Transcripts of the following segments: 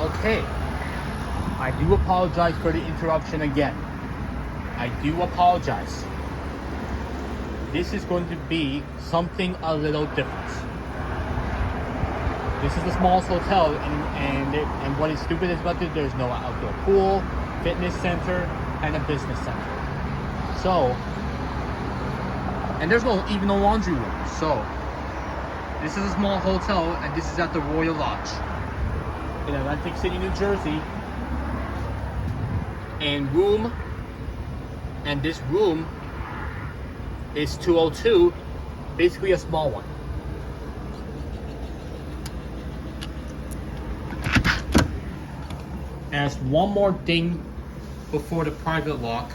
Okay, I do apologize for the interruption again. I do apologize. This is going to be something a little different. This is the smallest hotel, and what is stupid is about it, there's no outdoor pool, fitness center, and a business center. So, and there's even no laundry room. So, this is a small hotel, and this is at the Royal Lodge in Atlantic City, New Jersey. And this room is 202, basically a small one. And one more thing before the private lock.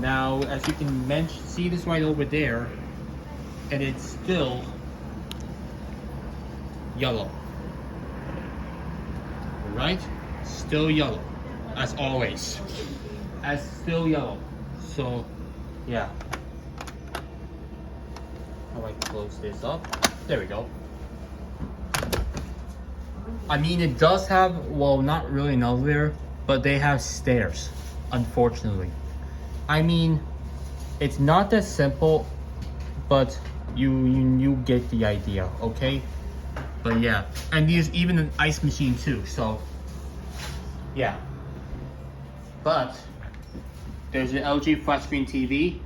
Now, as you can see this right over there, and it's still yellow. Right? Still yellow, as always. Still yellow. So, yeah. How do I close this up? There we go. I mean, it does have, well, not really an elevator, but they have stairs, unfortunately. I mean, it's not that simple, but you get the idea, okay? But yeah, and there's even an ice machine too, so yeah. But there's an LG flat screen TV,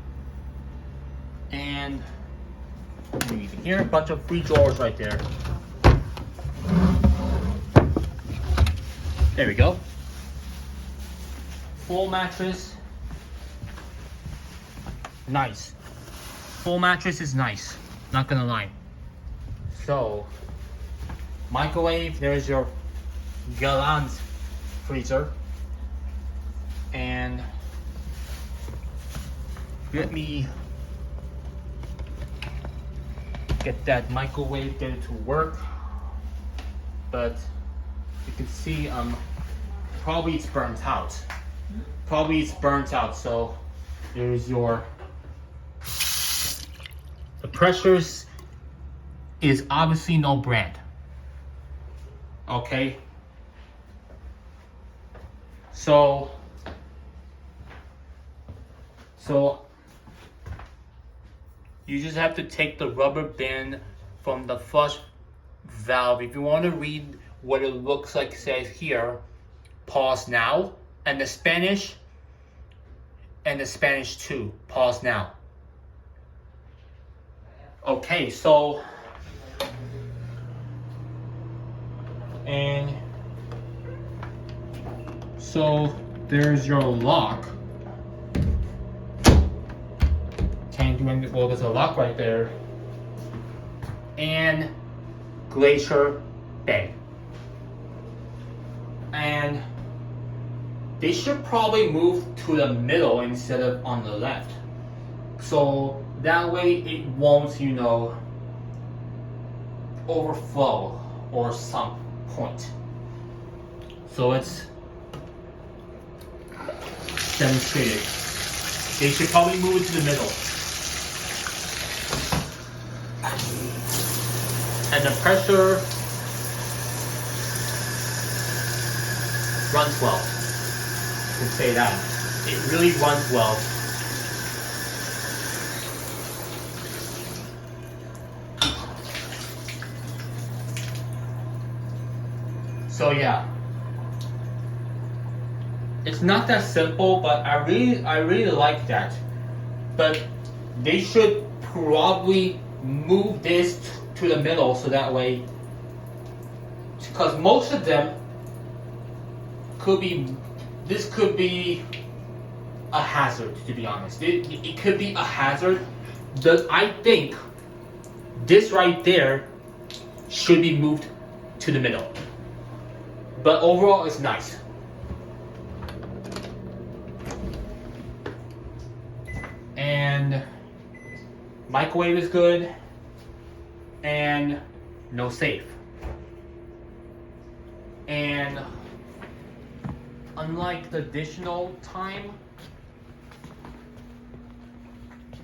and you can hear a bunch of free drawers right there. There we go. Full mattress. Nice. Full mattress is nice, not gonna lie. So, microwave, there's your Galant freezer. And let me get that microwave, get it to work. But you can see probably it's burnt out. So there's your, the pressures is obviously no brand. Okay. So you just have to take the rubber band from the flush valve. If you want to read what it looks like, it says here, pause now, and the Spanish too, pause now. Okay, so, and so there's your lock. Can't do anything, well, there's a lock right there. And Glacier Bay. And they should probably move to the middle instead of on the left. So that way it won't, overflow or some point. So let's demonstrate it. They should probably move it to the middle. And the pressure runs well. I can say that. It really runs well. So yeah. It's not that simple, but I really like that. But they should probably move this to the middle so that way, because most of them could be a hazard, to be honest. It could be a hazard. I think this right there should be moved to the middle. But overall, it's nice. And microwave is good. And no safe. And unlike the additional time,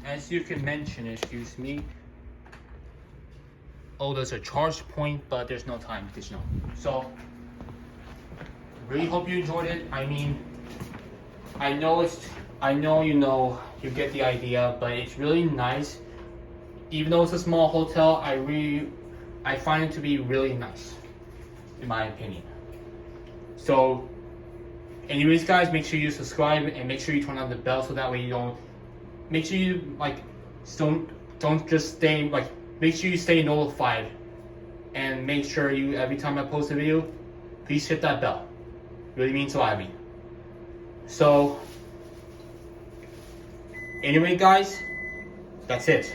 as you can mention, excuse me, oh, there's a charge point, but there's no time, there's no. So, really hope you enjoyed it. I mean, I know you get the idea, but it's really nice. Even though it's a small hotel, I find it to be really nice, in my opinion. So, anyways, guys, make sure you subscribe and make sure you turn on the bell so that way you don't. Make sure you don't just stay make sure you stay notified, and make sure you every time I post a video, please hit that bell. Really means a lot to me. So, anyway, guys, that's it.